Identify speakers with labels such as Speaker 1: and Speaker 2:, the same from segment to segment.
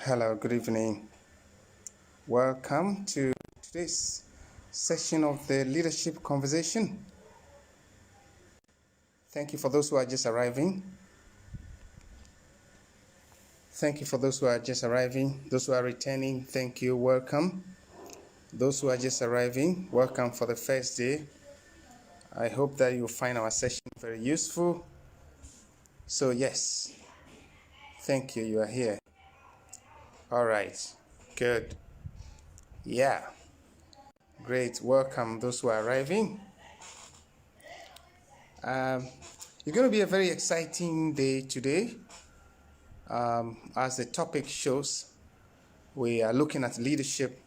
Speaker 1: Hello, good evening. Welcome to today's session of the leadership conversation. Thank you for those who are just arriving. Thank you for those who are just arriving. Those who are returning, thank you. Welcome. Those who are just arriving, welcome for the first day. I hope that you find our session very useful. So yes, thank you. You are here. All right. Good. Yeah. Great. Welcome those who are arriving. It's going to be a very exciting day today. As the topic shows, we are looking at leadership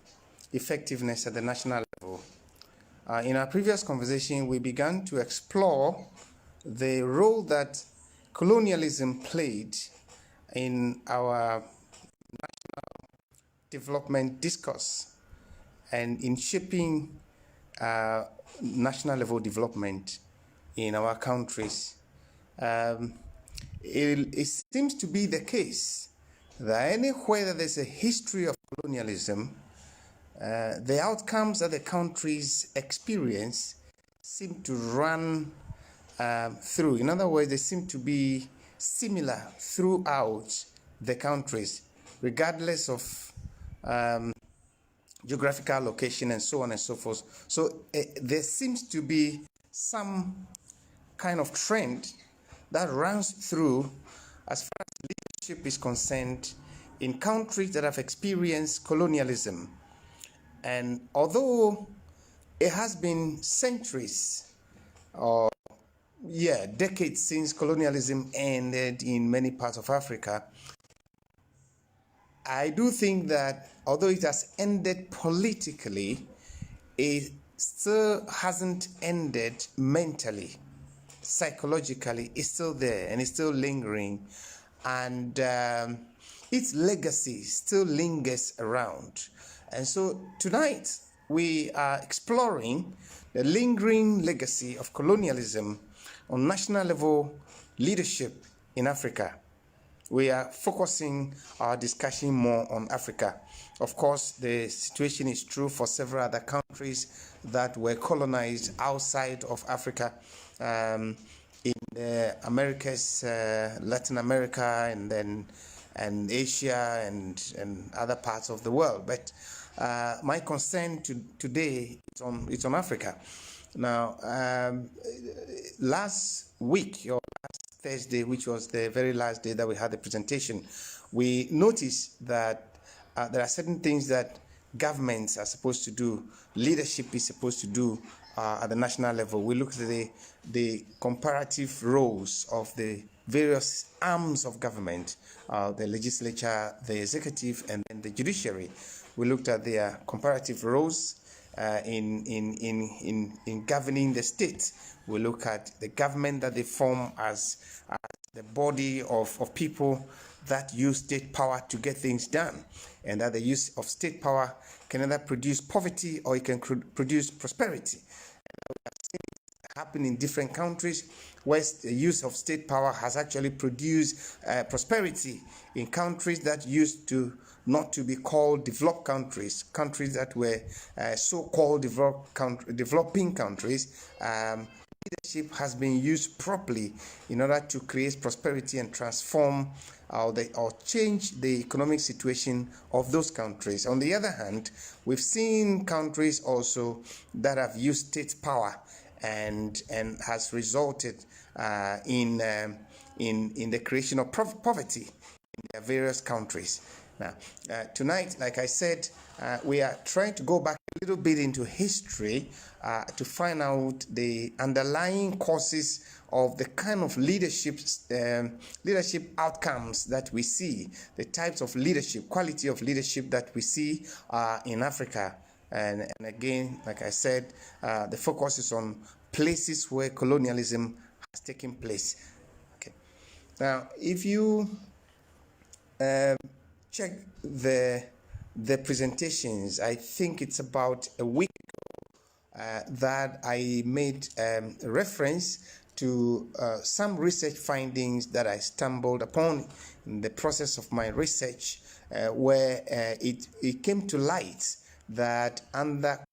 Speaker 1: effectiveness at the national level. In our previous conversation, we began to explore the role that colonialism played in our development discourse and in shaping national level development in our countries. It seems to be the case that anywhere that there's a history of colonialism, the outcomes that the countries experience seem to run through. In other words, they seem to be similar throughout the countries, regardless of geographical location and so on and so forth. So there seems to be some kind of trend that runs through as far as leadership is concerned in countries that have experienced colonialism. And although it has been centuries or decades since colonialism ended in many parts of Africa, I do think that although it has ended politically, it still hasn't ended mentally. Psychologically, it's still there and it's still lingering, and its legacy still lingers around. And so tonight we are exploring the lingering legacy of colonialism on national level leadership in Africa. We are focusing our discussion more on Africa. Of course, the situation is true for several other countries that were colonized outside of Africa, in the Americas, Latin America, and Asia, and other parts of the world. But my concern today is on Africa. Now, last week or last Thursday, which was the very last day that we had the presentation, we noticed that there are certain things that governments are supposed to do, leadership is supposed to do at the national level. We looked at the comparative roles of the various arms of government, the legislature, the executive, and then the judiciary. We looked at their comparative roles in governing the state. We look at the government that they form as the body of people that use state power to get things done, and that the use of state power can either produce poverty or it can produce prosperity. Happen in different countries where the use of state power has actually produced prosperity in countries that used to not to be called developed countries that were so-called developing countries. Leadership has been used properly in order to create prosperity and transform or change the economic situation of those countries. On the other hand, we've seen countries also that have used state power and has resulted in the creation of poverty in their various countries. Now, tonight, like I said, we are trying to go back a little bit into history to find out the underlying causes of the kind of leadership outcomes that we see, the types of leadership, quality of leadership that we see in Africa. And again, like I said, the focus is on places where colonialism has taken place. Okay. Now, if you check the presentations, I think it's about a week ago that I made reference to some research findings that I stumbled upon in the process of my research, where it came to light that under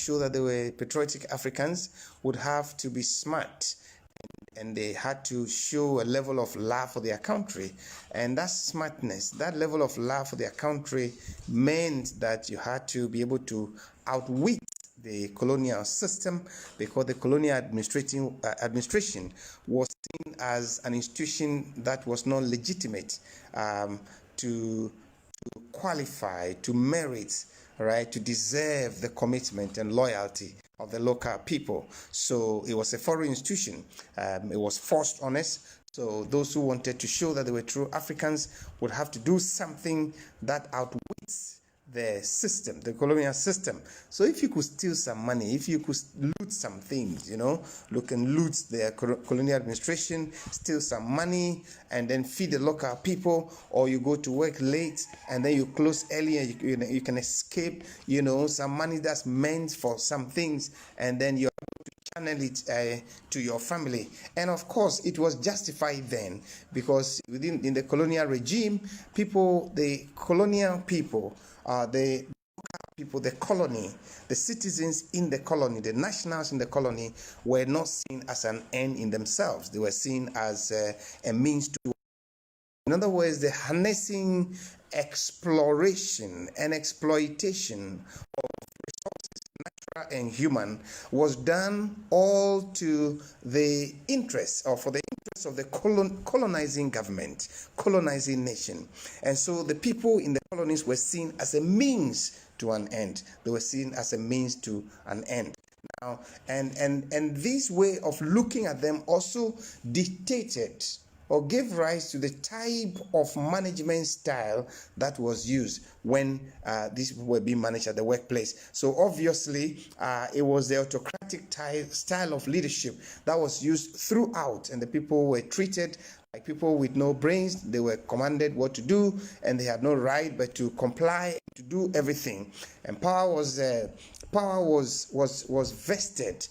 Speaker 1: show that they were patriotic Africans would have to be smart, and they had to show a level of love for their country. And that smartness, that level of love for their country, meant that you had to be able to outwit the colonial system, because the colonial administration was seen as an institution that was not legitimate to qualify, to merit, right, to deserve the commitment and loyalty of the local people. So it was a foreign institution. It was forced on us. So those who wanted to show that they were true Africans would have to do something that outwits the system, the colonial system. So if you could steal some money, if you could loot some things, look and loot the colonial administration, steal some money, and then feed the local people, or you go to work late and then you close early, and you can escape, some money that's meant for some things, and then you're channel it to your family. And of course, it was justified then, because in the colonial regime, the colonial people, the people, the colony, the citizens in the colony, the nationals in the colony were not seen as an end in themselves. They were seen as a means to, in other words, the harnessing, exploration and exploitation of and human was done all to the interests, or for the interests of the colonizing government, colonizing nation. And so the people in the colonies were seen as a means to an end. They were seen as a means to an end. Now, and this way of looking at them also dictated or gave rise to the type of management style that was used when these people were being managed at the workplace. So obviously, it was the autocratic style of leadership that was used throughout, and the people were treated like people with no brains. They were commanded what to do, and they had no right but to comply, to do everything. And power was vested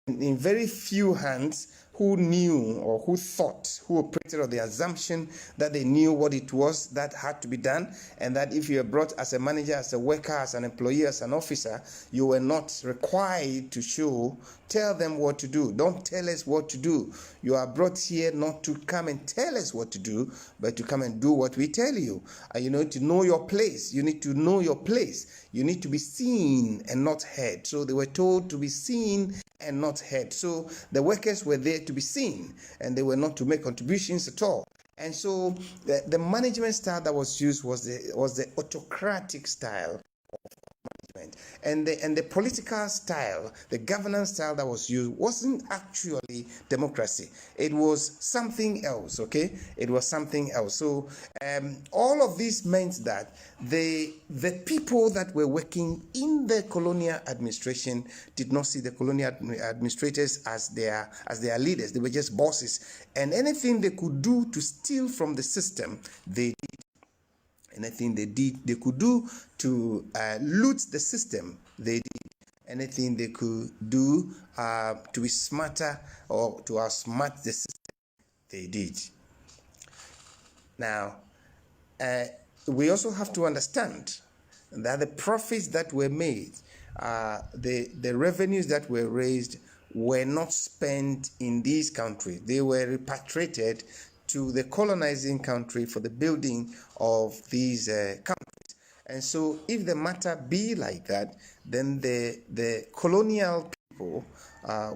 Speaker 1: in very few hands who knew, or who thought, who operated on the assumption that they knew what it was that had to be done, and that if you were brought as a manager, as a worker, as an employee, as an officer, you were not required to tell them what to do. Don't tell us what to do. You are brought here not to come and tell us what to do, but to come and do what we tell you. And you need to know your place. You need to know your place. You need to be seen and not heard. So they were told to be seen and not heard. So the workers were there to be seen, and they were not to make contributions at all. And so the management style that was used was the autocratic style of management, and the political style, the governance style that was used wasn't actually democracy. It was something else. Okay, it was something else. So all of this meant that the people that were working in the colonial administration did not see the colonial administrators as their leaders. They were just bosses, and anything they could do to steal from the system, they did. Anything they could do to loot the system, they did. Anything they could do to be smarter or to outsmart the system, they did. Now, we also have to understand that the profits that were made, the revenues that were raised, were not spent in these countries. They were repatriated to the colonizing country for the building of these countries. And so if the matter be like that, then the colonial people,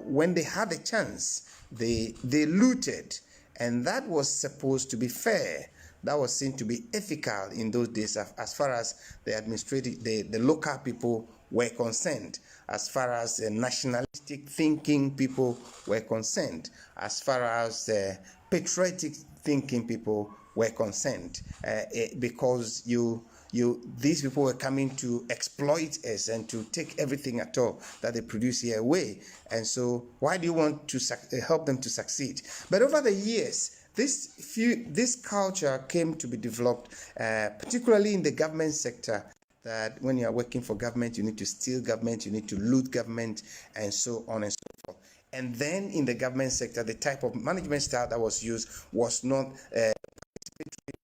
Speaker 1: when they had a chance, they looted, and that was supposed to be fair. That was seen to be ethical in those days, as far as the local people were concerned, as far as the nationalistic thinking people were concerned, as far as patriotic thinking people were concerned, because these people were coming to exploit us and to take everything at all that they produce here away. And so why do you want to help them to succeed? But over the years, this culture came to be developed, particularly in the government sector, that when you are working for government, you need to steal government, you need to loot government, and so on and so forth. And then in the government sector, the type of management style that was used was not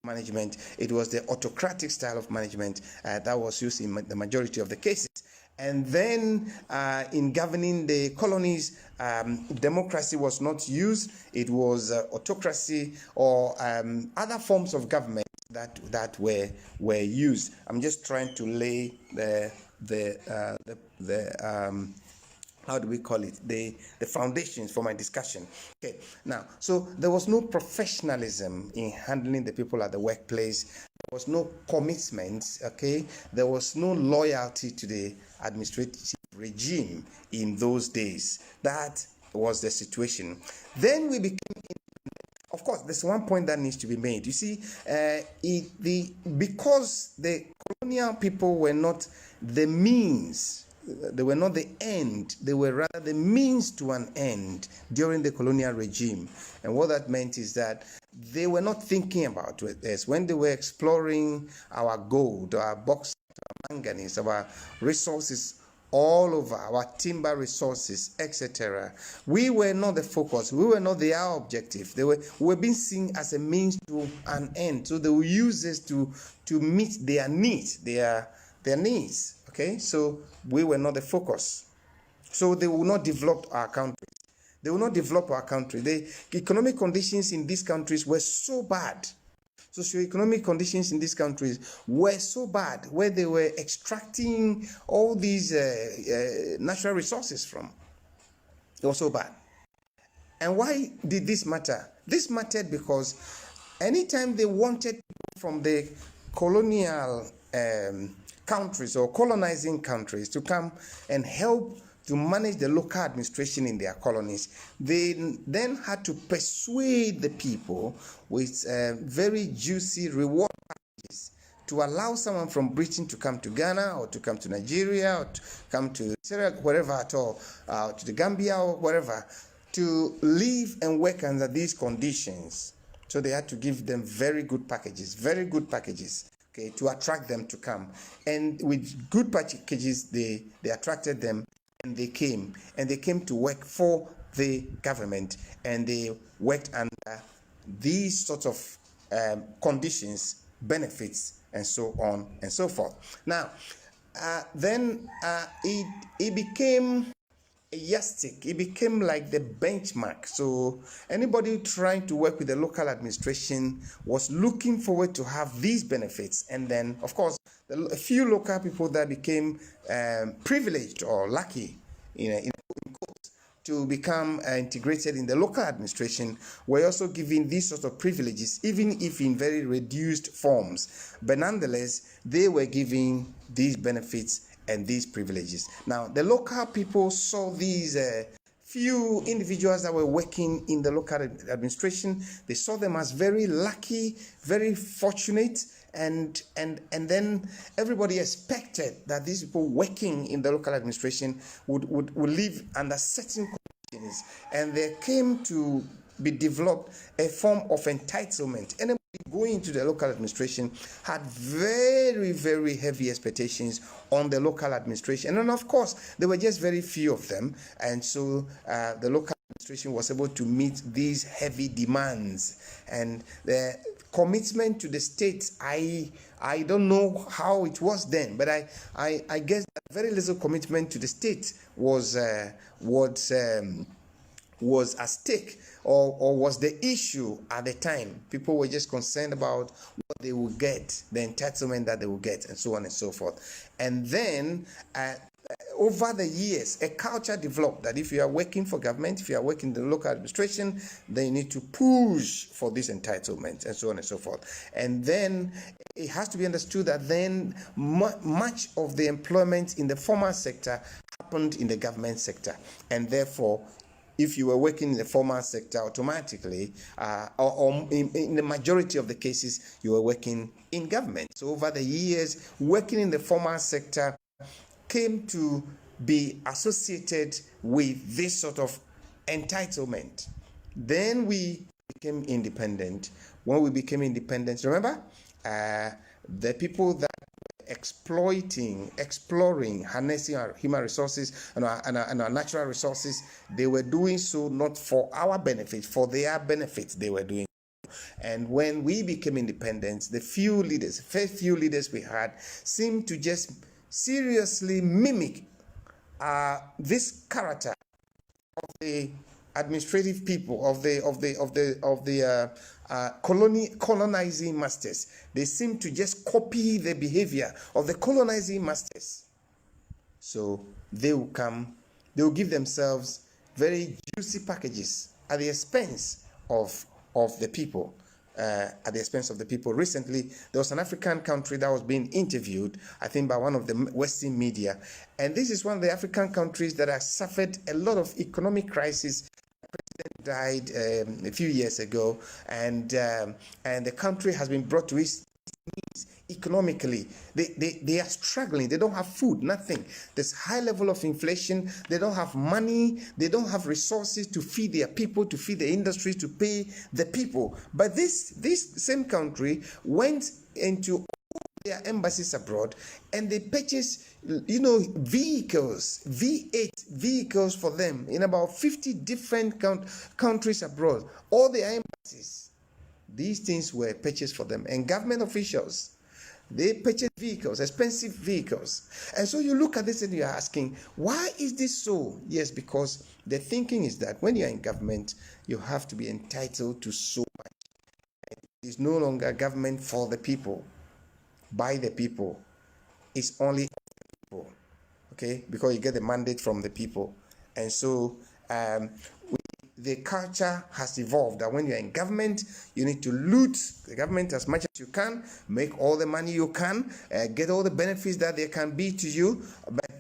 Speaker 1: management, it was the autocratic style of management that was used in the majority of the cases. And then in governing the colonies, democracy was not used. It was autocracy or other forms of government that were used. I'm just trying to lay the how do we call it, the foundations for my discussion. Okay, now, so there was no professionalism in handling the people at the workplace. There was no commitment, okay? There was no loyalty to the administrative regime in those days. That was the situation. Then we became, of course, there's one point that needs to be made. You see, because the colonial people were not the means, they were not the end, they were rather the means to an end during the colonial regime. And what that meant is that they were not thinking about this. When they were exploring our gold, our bauxite, our manganese, our resources all over, our timber resources, etc., we were not the focus, we were not their objective. We were being seen as a means to an end. So they will use this to meet their needs, their needs. Okay, so we were not the focus. So they will not develop our country. They will not develop our country. The economic conditions in these countries were so bad. Socioeconomic conditions in these countries were so bad, where they were extracting all these natural resources from. They were so bad. And why did this matter? This mattered because anytime they wanted from the colonial countries or colonizing countries to come and help to manage the local administration in their colonies, they then had to persuade the people with very juicy reward packages to allow someone from Britain to come to Ghana or to come to Nigeria or to come to Syria, wherever at all, to the Gambia or wherever, to live and work under these conditions. So they had to give them very good packages, okay, to attract them to come. And with good packages, they attracted them, and they came to work for the government, and they worked under these sorts of conditions, benefits, and so on and so forth. Now, then it became a yardstick. It became like the benchmark. So anybody trying to work with the local administration was looking forward to have these benefits. And then, of course, a few local people that became privileged or lucky, in quotes, to become integrated in the local administration were also given these sorts of privileges, even if in very reduced forms. But nonetheless, they were given these benefits and these privileges. Now, the local people saw these few individuals that were working in the local administration. They saw them as very lucky, very fortunate, and then everybody expected that these people working in the local administration would live under certain conditions, and there came to be developed a form of entitlement. Anybody going into the local administration had very, very heavy expectations on the local administration. And of course, there were just very few of them. And so the local administration was able to meet these heavy demands. And the commitment to the state, I don't know how it was then, but I guess that very little commitment to the state was at stake, or was the issue at the time. People were just concerned about what they would get, the entitlement that they would get, and so on and so forth. And then over the years, a culture developed that if you are working for government, if you are working in the local administration, then you need to push for this entitlement, and so on and so forth. And then it has to be understood that then much of the employment in the formal sector happened in the government sector, and therefore, if you were working in the formal sector, automatically, or in the majority of the cases, you were working in government. So over the years, working in the formal sector came to be associated with this sort of entitlement. Then we became independent. When we became independent, remember, the people that were exploiting, exploring, harnessing our human resources and our natural resources, they were doing so not for our benefit, for their benefit they were doing. And when we became independent, the first few leaders we had seemed to just seriously mimic this character of the administrative people of the colonizing masters. They seem to just copy the behavior of the colonizing masters. So they will give themselves very juicy packages at the expense of the people. At the expense of the people. Recently, there was an African country that was being interviewed, I think, by one of the Western media. And this is one of the African countries that has suffered a lot of economic crisis. The president died a few years ago, and the country has been brought to its knees economically. They are struggling. They don't have food, nothing. There's high level of inflation. They don't have money. They don't have resources to feed their people, to feed the industry, to pay the people. But this same country went into all their embassies abroad and they purchased, vehicles, V8 vehicles for them in about 50 different countries abroad. All their embassies. These things were purchased for them. And government officials, they purchase vehicles, expensive vehicles. And so you look at this and you're asking, why is this so? Yes, because the thinking is that when you're in government, you have to be entitled to so much. It is no longer government for the people, by the people. It's only the people, okay? Because you get the mandate from the people. And so the culture has evolved that when you're in government, you need to loot the government as much as you can, make all the money you can, get all the benefits that there can be to you, but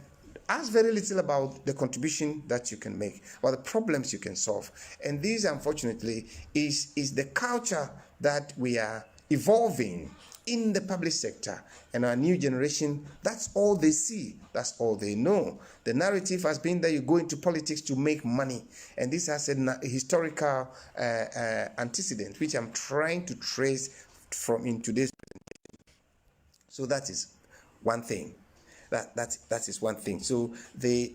Speaker 1: ask very little about the contribution that you can make or the problems you can solve. And this, unfortunately, is the culture that we are evolving in the public sector. And our new generation, that's all they see, that's all they know. The narrative has been that you go into politics to make money, and this has a historical antecedent which I'm trying to trace from in today's presentation. So that is one thing. That is one thing. So the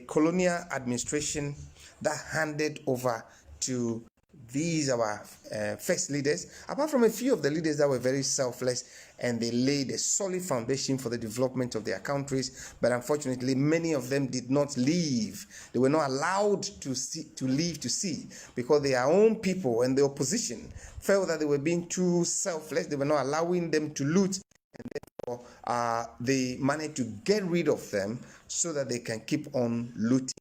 Speaker 1: colonial administration that handed over to these our first leaders, apart from a few of the leaders that were very selfless and they laid a solid foundation for the development of their countries, but unfortunately many of them did not leave. They were not allowed to leave to see, because their own people and the opposition felt that they were being too selfless. They were not allowing them to loot, and therefore they managed to get rid of them so that they can keep on looting.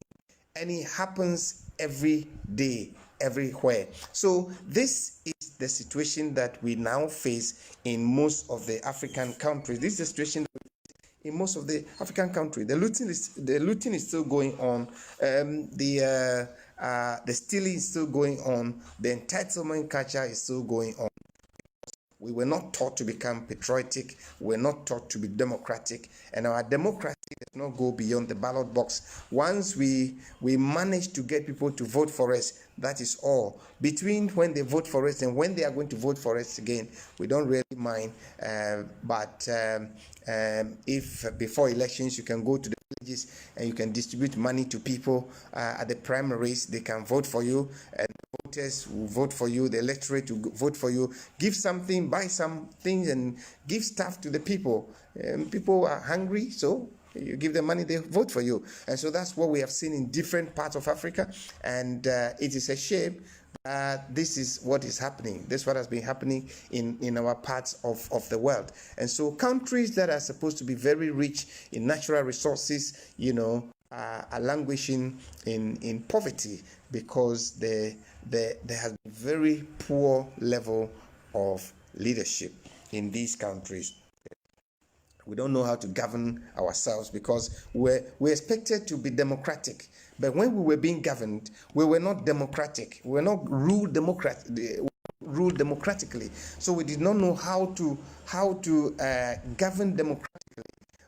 Speaker 1: And it happens every day, everywhere. So this is the situation that we now face in most of the African countries. This is the situation in most of the African countries. The looting is still going on. The stealing is still going on. The entitlement culture is still going on. We were not taught to become patriotic. We're not taught to be democratic. And our democracy does not go beyond the ballot box. Once we manage to get people to vote for us, that is all. Between when they vote for us and when they are going to vote for us again, we don't really mind. But if before elections you can go to the villages and you can distribute money to people at the primaries, they can vote for you, and voters will vote for you, the electorate will vote for you. Give something, buy some things, and give stuff to the people. People are hungry, so you give them money, they vote for you. And so that's what we have seen in different parts of Africa, and it is a shame. This is what is happening. This is what has been happening in our parts of the world. And so countries that are supposed to be very rich in natural resources, are languishing in poverty because there has been very poor level of leadership in these countries. We don't know how to govern ourselves because we're expected to be democratic. But when we were being governed, we were not democratic. We were not ruled democratically. So we did not know how to govern democratically.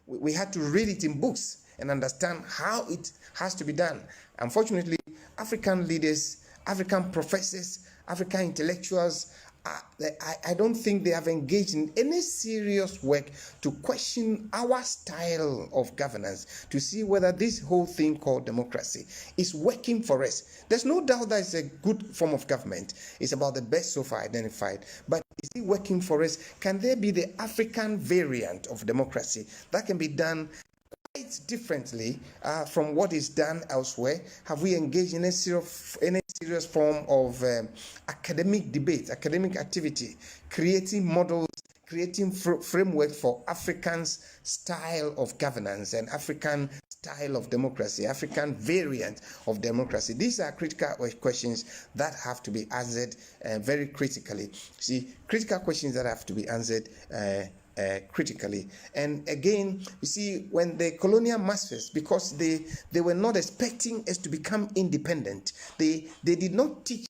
Speaker 1: We had to read it in books and understand how it has to be done. Unfortunately, African leaders, African professors, African intellectuals I don't think they have engaged in any serious work to question our style of governance, to see whether this whole thing called democracy is working for us. There's no doubt that it's a good form of government. It's about the best so far identified. But is it working for us? Can there be the African variant of democracy that can be done quite differently from what is done elsewhere? Have we engaged in any serious form of academic debate, academic activity, creating models, creating framework for African's style of governance and African style of democracy, African variant of democracy? These are critical questions that have to be answered very critically. See, critical questions that have to be answered critically. And again, you see, when the colonial masters, because they were not expecting us to become independent, they did not teach us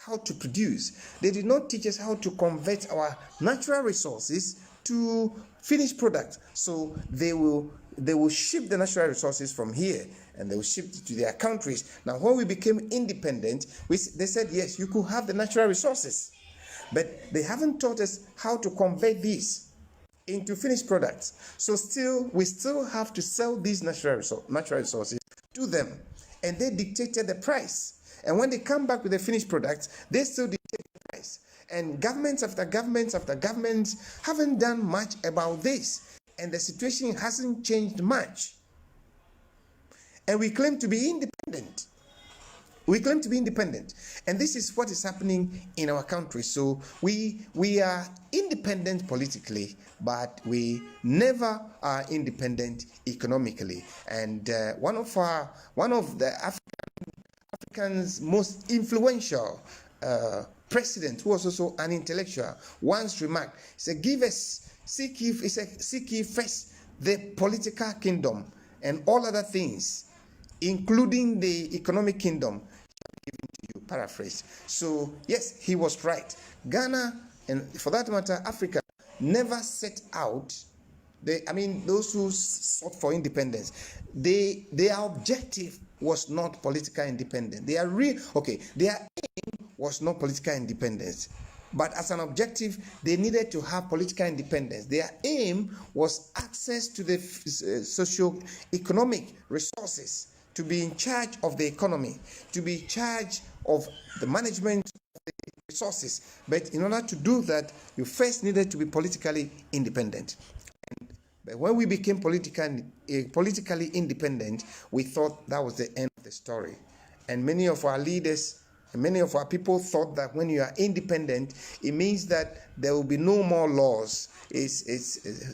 Speaker 1: how to produce. They did not teach us how to convert our natural resources to finished products. So they will ship the natural resources from here and they will ship it to their countries. Now, when we became independent, they said, yes, you could have the natural resources, but they haven't taught us how to convert these into finished products. So we still have to sell these natural resources to them, and they dictated the price. And when they come back with the finished products, they still dictate the price. And governments after governments after governments haven't done much about this, and the situation hasn't changed much. And we claim to be independent. We claim to be independent, and this is what is happening in our country. So we are independent politically, but we never are independent economically. And one of the African's most influential president, who was also an intellectual, once remarked, he said, seek ye first the political kingdom, and all other things, including the economic kingdom, given to you. Paraphrase. So yes, he was right. Ghana, and for that matter Africa, never set out those who sought for independence, their objective was not political independence. Their aim was not political independence, but as an objective they needed to have political independence. Their aim was access to the socio-economic resources, to be in charge of the economy, to be in charge of the management of the resources. But in order to do that, you first needed to be politically independent. But when we became politically independent, we thought that was the end of the story. And many of our leaders and many of our people thought that when you are independent, it means that there will be no more laws.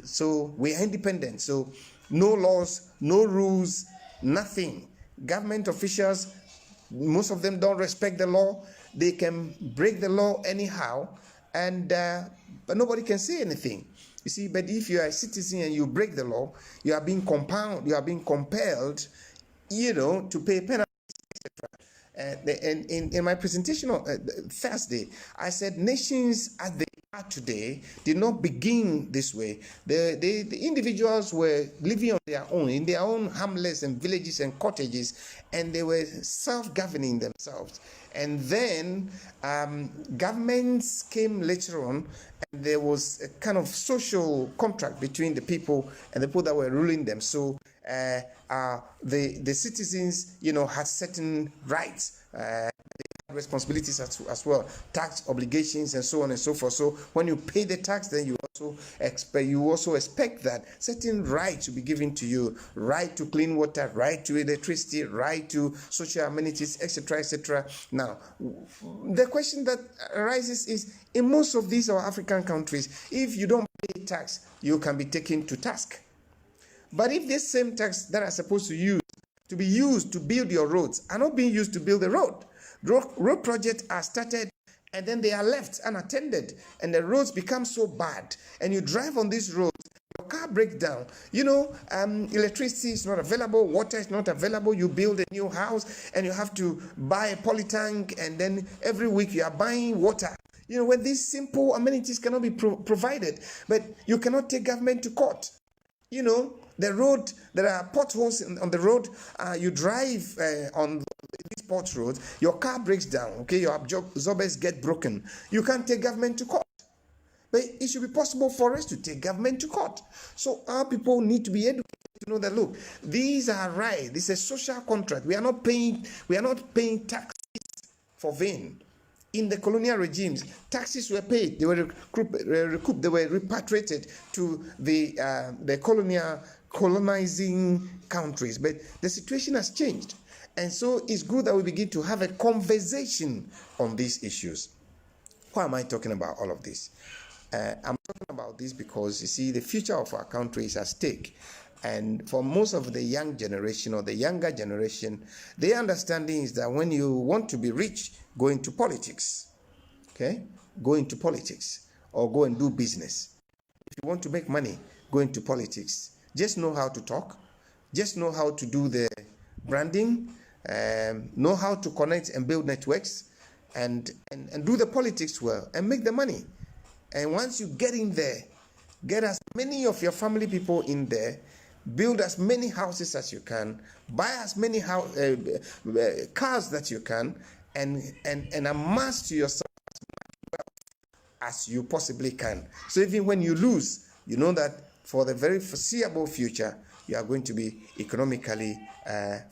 Speaker 1: So we are independent. So no laws, no rules, nothing. Government officials, most of them don't respect the law. They can break the law anyhow, and but nobody can say anything. You see, but if you are a citizen and you break the law, you are being compelled, to pay penalties, etc. And in my presentation on Thursday, I said nations as they are today did not begin this way. The individuals were living on their own, in their own hamlets and villages and cottages, and they were self-governing themselves. And then governments came later on, and there was a kind of social contract between the people and the people that were ruling them. So the citizens, had certain rights, responsibilities as well, tax obligations and so on and so forth. So when you pay the tax, then you also expect that certain rights will be given to you: right to clean water, right to electricity, right to social amenities, etc., etc. Now, the question that arises is, in most of these our African countries, if you don't pay tax, you can be taken to task. But if this same tax that are supposed to be used to build your roads are not being used to build the road projects are started and then they are left unattended, and the roads become so bad, and you drive on these roads, your car breaks down. Electricity is not available, water is not available. You build a new house and you have to buy a polytank, and then every week you are buying water. When these simple amenities cannot be provided, but you cannot take government to court. The road, there are potholes on the road. You drive on these transport roads, your car breaks down, okay, your absorbers get broken, you can't take government to court. But it should be possible for us to take government to court. So our people need to be educated to know that, look, these are right. This is a social contract. We are not paying taxes for vain. In the colonial regimes, taxes were paid. They were recouped. They were repatriated to the colonizing countries. But the situation has changed. And so it's good that we begin to have a conversation on these issues. Why am I talking about all of this? I'm talking about this because, you see, the future of our country is at stake. And for most of the young generation or the younger generation, their understanding is that when you want to be rich, go into politics. Okay? Go into politics or go and do business. If you want to make money, go into politics. Just know how to talk. Just know how to do the branding. Know how to connect and build networks and do the politics well and make the money. And once you get in there, get as many of your family people in there, build as many houses as you can, buy as many cars that you can, and amass to yourself as much wealth as you possibly can. So even when you lose, you know that for the very foreseeable future, you are going to be economically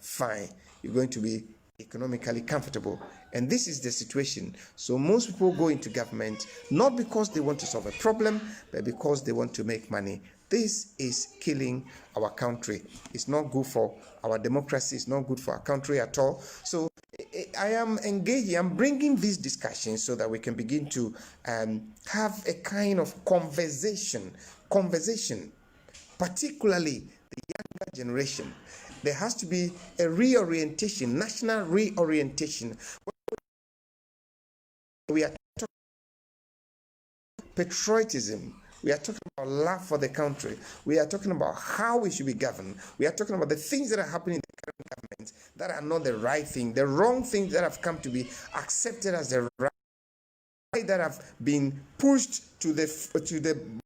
Speaker 1: fine. You're going to be economically comfortable. And this is the situation. So most people go into government not because they want to solve a problem, but because they want to make money. This is killing our country. It's not good for our democracy. It's not good for our country at all. So I am engaging. I'm bringing these discussions so that we can begin to have a kind of conversation, particularly the younger generation. There has to be a reorientation, national reorientation. We are talking about patriotism. We are talking about love for the country. We are talking about how we should be governed. We are talking about the things that are happening in the current government that are not the right thing, the wrong things that have come to be accepted as the right, that have been pushed to the